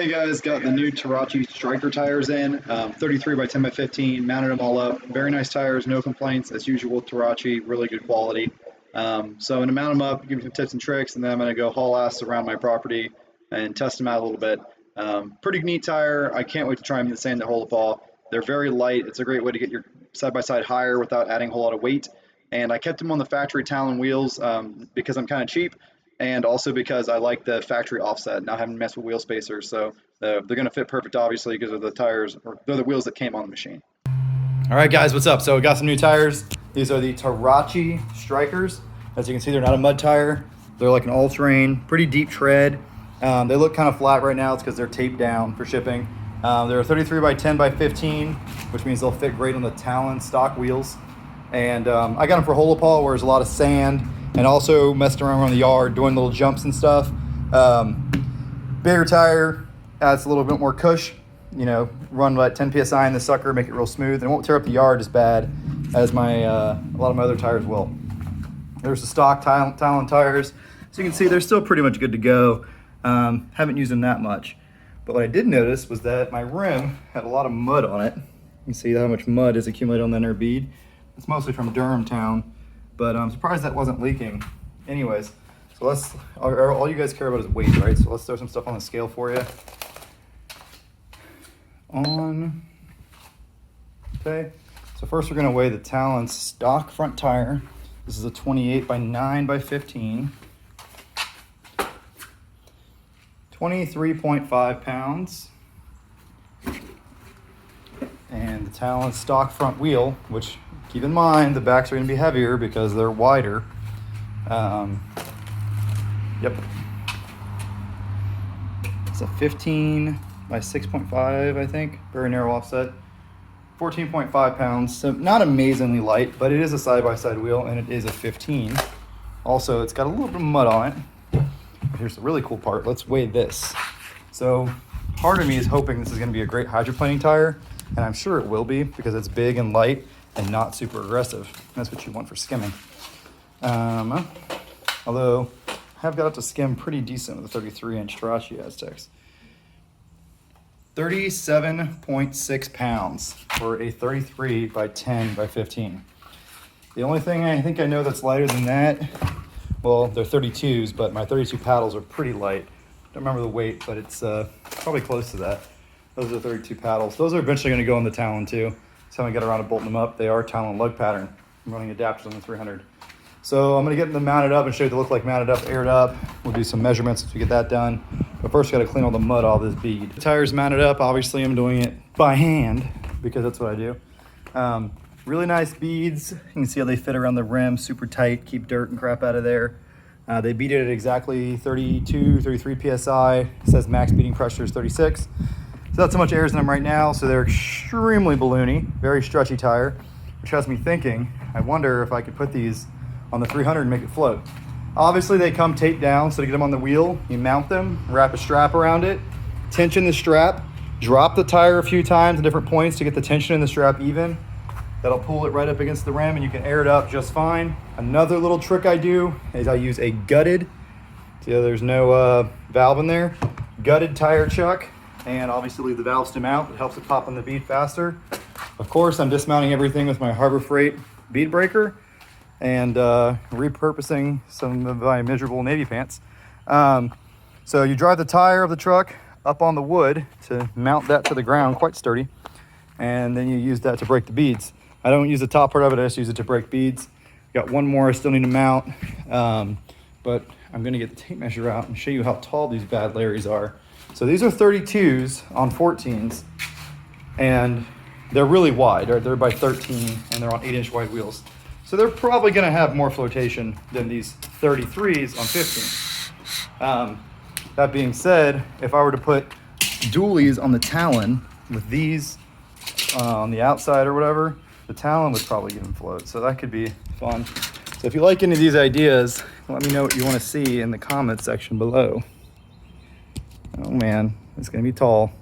Hey guys, got the new Terache Stryker tires in, 33 by 10 by 15, mounted them all up. Very nice tires, no complaints, as usual. Terache, really good quality. So I'm going to mount them up, give you some tips and tricks, and then I'm going to go haul ass around my property and test them out a little bit. Pretty neat tire. I can't wait to try them in the sand that hold the ball. They're very light. It's a great way to get your side-by-side higher without adding a whole lot of weight. And I kept them on the factory Talon wheels because I'm kind of cheap and also because I like the factory offset, not having to mess with wheel spacers. So they're going to fit perfect, obviously, because of the tires, or they're the wheels that came on the machine. All right, guys, what's up? So we got some new tires. These are the Terache Strykers. As you can see, they're not a mud tire. They're like an all-terrain, pretty deep tread. They look kind of flat right now. It's because they're taped down for shipping. They're 33 by 10 by 15, which means they'll fit great on the Talon stock wheels. And I got them for Holopal, where there's a lot of sand, and also messing around the yard, doing little jumps and stuff. Bigger tire, adds a little bit more cush. You know, run like 10 psi in the sucker, make it real smooth, and it won't tear up the yard as bad as my a lot of my other tires will. There's the stock Talon tires, so you can see they're still pretty much good to go. Haven't used them that much, but what I did notice was that my rim had a lot of mud on it. You can see how much mud is accumulated on the inner bead. It's mostly from Durham town, but I'm surprised that wasn't leaking. Anyways, so all you guys care about is weight, right? So let's throw some stuff on the scale for you. Okay, so first we're gonna weigh the Talon stock front tire. This is a 28 by 9 by 15. 23.5 pounds. And the Talon stock front wheel, which keep in mind the backs are gonna be heavier because they're wider. Yep. It's a 15 by 6.5, I think. Very narrow offset. 14.5 pounds. So not amazingly light, but it is a side-by-side wheel, and it is a 15. Also, it's got a little bit of mud on it. Here's the really cool part. Let's weigh this. So part of me is hoping this is going to be a great hydroplaning tire, and I'm sure it will be because it's big and light and not super aggressive. That's what you want for skimming. Although I have got it to skim pretty decent with the 33-inch Terache Aztecs. 37.6 pounds for a 33 by 10 by 15. The only thing I think I know that's lighter than that, well, they're 32s, but my 32 paddles are pretty light. Don't remember the weight, but it's probably close to that. Those are 32 paddles. Those are eventually going to go in the Talon too. So when I get around to bolting them up, they are Talon lug pattern. I'm running adapters on the 300. So I'm going to get them mounted up and show you what they look like mounted up, aired up. We'll do some measurements once we get that done. But first, got to clean all the mud off this bead. The tire's mounted up. Obviously, I'm doing it by hand because that's what I do. Really nice beads. You can see how they fit around the rim, super tight, keep dirt and crap out of there. They beat it at exactly 32, 33 psi. It says max beating pressure is 36. So that's how much air is in them right now. So they're extremely balloony, very stretchy tire, which has me thinking, I wonder if I could put these on the 300 and make it float. Obviously they come taped down, so to get them on the wheel, you mount them, wrap a strap around it, tension the strap, drop the tire a few times at different points to get the tension in the strap even. That'll pull it right up against the rim and you can air it up just fine. Another little trick I do is I use a gutted, see how there's no valve in there, gutted tire chuck, and obviously leave the valve stem out. It helps it pop on the bead faster. Of course, I'm dismounting everything with my Harbor Freight bead breaker and repurposing some of my miserable navy pants. So you drive the tire of the truck up on the wood to mount that to the ground, quite sturdy, and then you use that to break the beads. I don't use the top part of it, I just use it to break beads. Got one more I still need to mount, but I'm gonna get the tape measure out and show you how tall these bad Larrys are. So these are 32s on 14s, and they're really wide, right? They're by 13 and they're on 8-inch wide wheels. So they're probably gonna have more flotation than these 33s on 15. That being said, if I were to put dualies on the Talon with these on the outside or whatever, the Talon would probably give them float. So that could be fun. So if you like any of these ideas, let me know what you wanna see in the comments section below. Oh man, it's gonna be tall.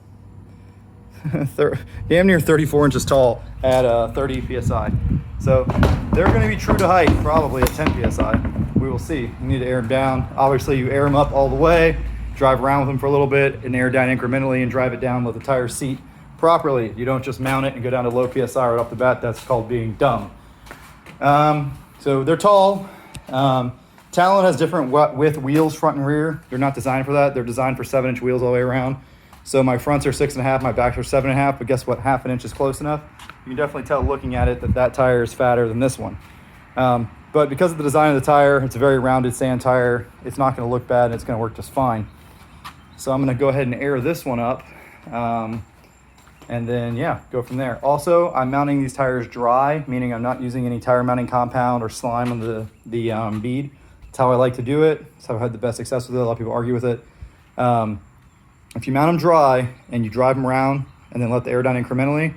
Damn near 34 inches tall at 30 psi. So they're going to be true to height probably at 10 psi. We will see. You need to air them down. Obviously you air them up all the way, drive around with them for a little bit and air down incrementally and drive it down, let the tires seat properly. You don't just mount it and go down to low PSI right off the bat. That's called being dumb. So they're tall. Talon has different width wheels, front and rear. They're not designed for that. They're designed for 7-inch wheels all the way around. So my fronts are 6.5, my backs are 7.5, but guess what? Half an inch is close enough. You can definitely tell looking at it that that tire is fatter than this one. But because of the design of the tire, it's a very rounded sand tire. It's not gonna look bad and it's gonna work just fine. So I'm gonna go ahead and air this one up. And then, yeah, go from there. Also, I'm mounting these tires dry, meaning I'm not using any tire mounting compound or slime on the bead. That's how I like to do it. That's how I've had the best success with it. A lot of people argue with it. If you mount them dry and you drive them around and then let the air down incrementally,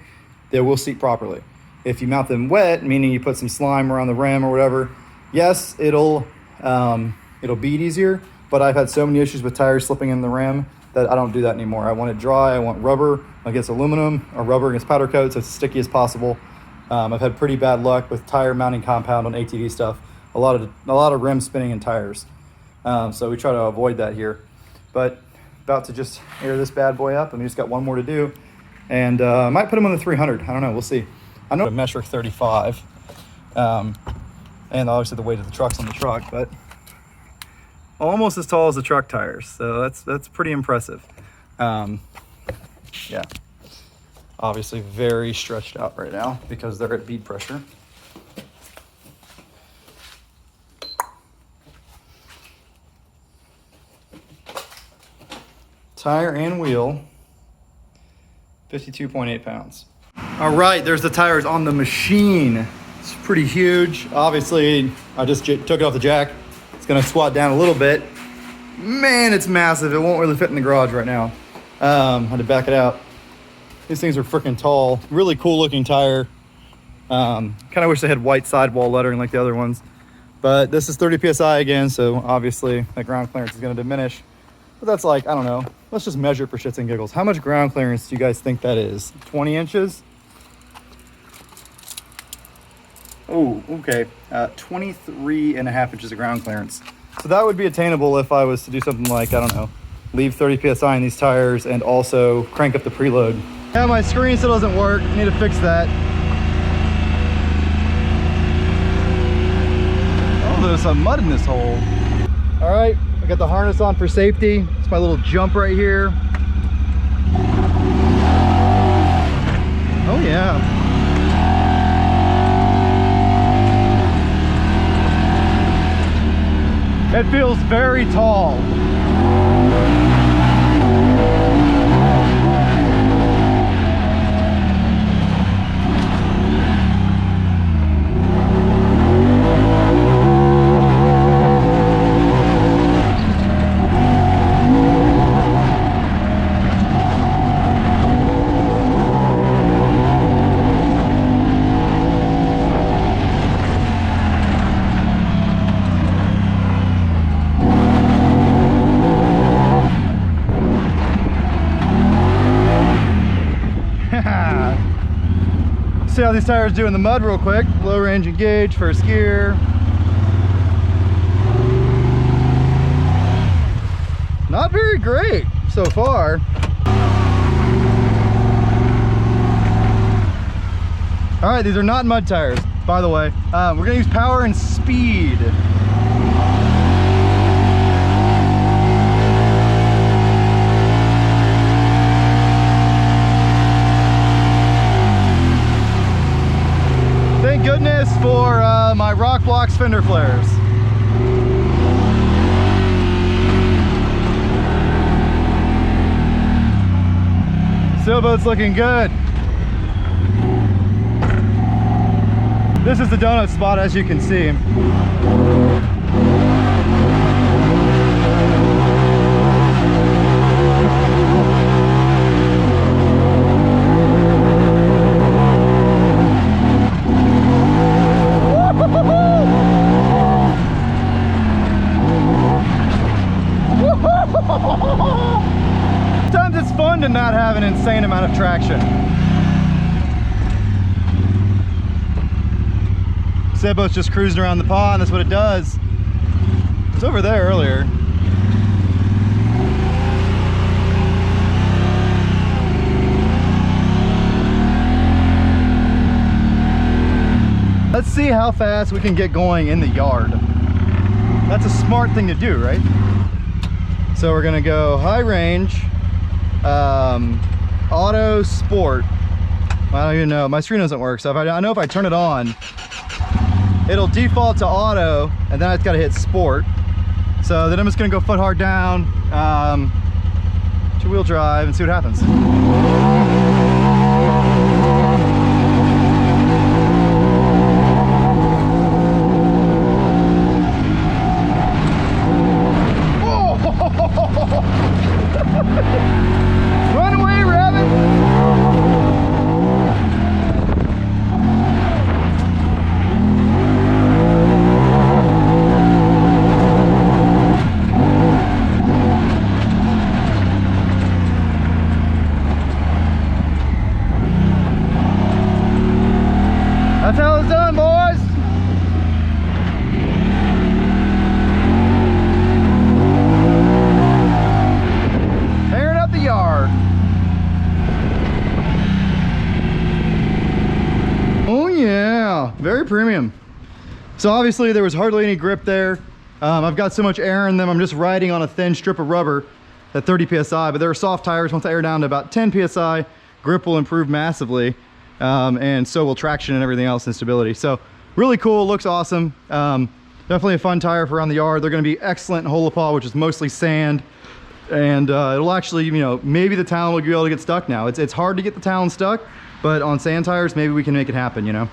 they will seat properly. If you mount them wet, meaning you put some slime around the rim or whatever, yes, it'll bead easier, but I've had so many issues with tires slipping in the rim that I don't do that anymore. I want it dry. I want rubber against aluminum or rubber against powder coat so it's as sticky as possible. I've had pretty bad luck with tire mounting compound on ATV stuff. A lot of rim spinning in tires. So we try to avoid that here. But about to just air this bad boy up, and we just got one more to do. And I might put them on the 300. I don't know. We'll see. I know a metric 35, and obviously the weight of the truck's on the truck, but almost as tall as the truck tires. So that's pretty impressive. Yeah. Obviously very stretched out right now because they're at bead pressure. Tire and wheel, 52.8 pounds. All right, there's the tires on the machine. It's pretty huge. Obviously, I just took it off the jack. It's gonna squat down a little bit. Man, it's massive. It won't really fit in the garage right now. I had to back it out. These things are freaking tall. Really cool looking tire. Kind of wish they had white sidewall lettering like the other ones. But this is 30 PSI again, so obviously that ground clearance is gonna diminish. But that's like, I don't know. Let's just measure for shits and giggles. How much ground clearance do you guys think that is? 20 inches? Oh, okay. 23.5 inches of ground clearance. So that would be attainable if I was to do something like, I don't know, leave 30 PSI in these tires and also crank up the preload. Yeah, my screen still doesn't work. I need to fix that. Oh, there's some mud in this hole. All right, I got the harness on for safety. It's my little jump right here. Oh yeah. It feels very tall. See how these tires do in the mud real quick. Low range engage, first gear. Not very great so far. All right, these are not mud tires, by the way. We're gonna use power and speed. Thank goodness for my Rock Blocks fender flares. Sailboat's looking good. This is the donut spot, as you can see. Sometimes it's fun to not have an insane amount of traction. Sailboat's just cruising around the pond. That's what it does. It was over there earlier. see how fast we can get going in the yard. That's a smart thing to do, right? So we're gonna go high range, auto, sport. I don't even know, my screen doesn't work, so I know if I turn it on, it'll default to auto, and then I've got to hit sport. So then I'm just gonna go foot hard down, two-wheel drive, and see what happens. Run away, rabbit! That's how it's done, boys! Tearing up the yard. Oh yeah, very premium. So obviously there was hardly any grip there. I've got so much air in them, I'm just riding on a thin strip of rubber at 30 PSI, but they're soft tires. Once I air down to about 10 PSI, grip will improve massively. And so will traction and everything else and stability. So really cool, looks awesome. Definitely a fun tire for around the yard. They're gonna be excellent in Holopau, which is mostly sand. And it'll actually, you know, maybe the talon will be able to get stuck now. It's hard to get the talon stuck, but on sand tires, maybe we can make it happen, you know?